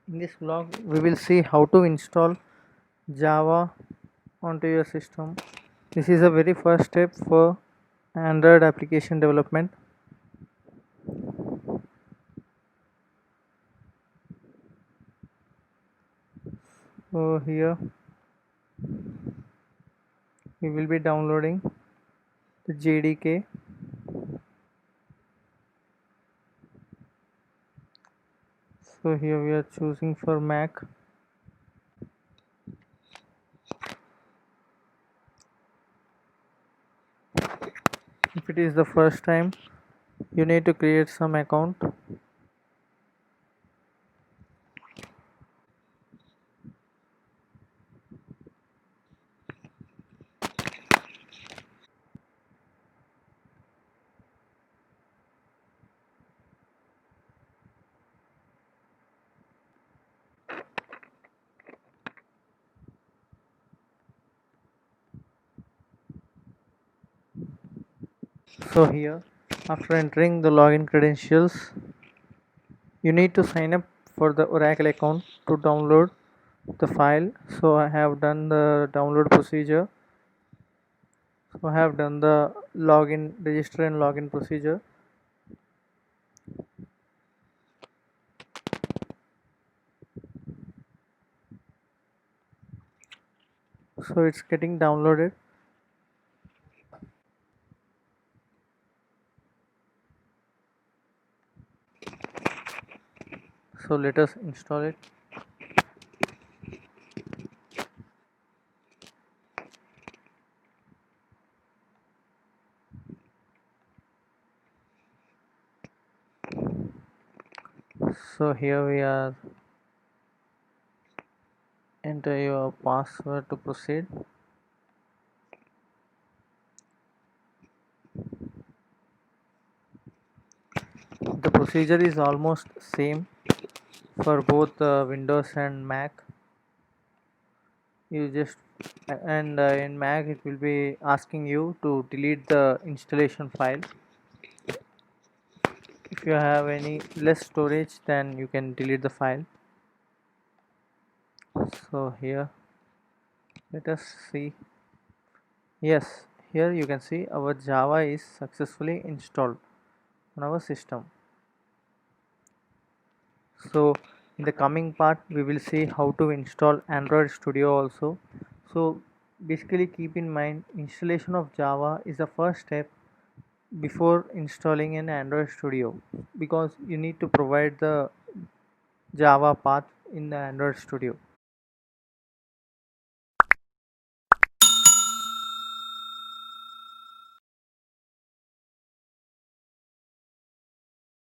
In this vlog, we will see how to install Java onto your system. This is a very first step for Android application development. So here we will be downloading the JDK. So here we are choosing for Mac. If it is the first time, you need to create some account. So here, after entering the login credentials, you need to sign up for the Oracle account to download the file. So I have done the download procedure. So I have done the login, register and login procedure. So it's getting downloaded. So let us install it. So here we are. Enter your password to proceed. The procedure is almost same for both Windows and Mac. You just in Mac it will be asking you to delete the installation file. If you have any less storage, then you can delete the file. So here, let us see. Yes, here you can see our Java is successfully installed on our system. So in the coming part we will see how to install Android Studio also. So basically keep in mind, installation of Java is the first step before installing an Android Studio, because you need to provide the Java path in the Android Studio.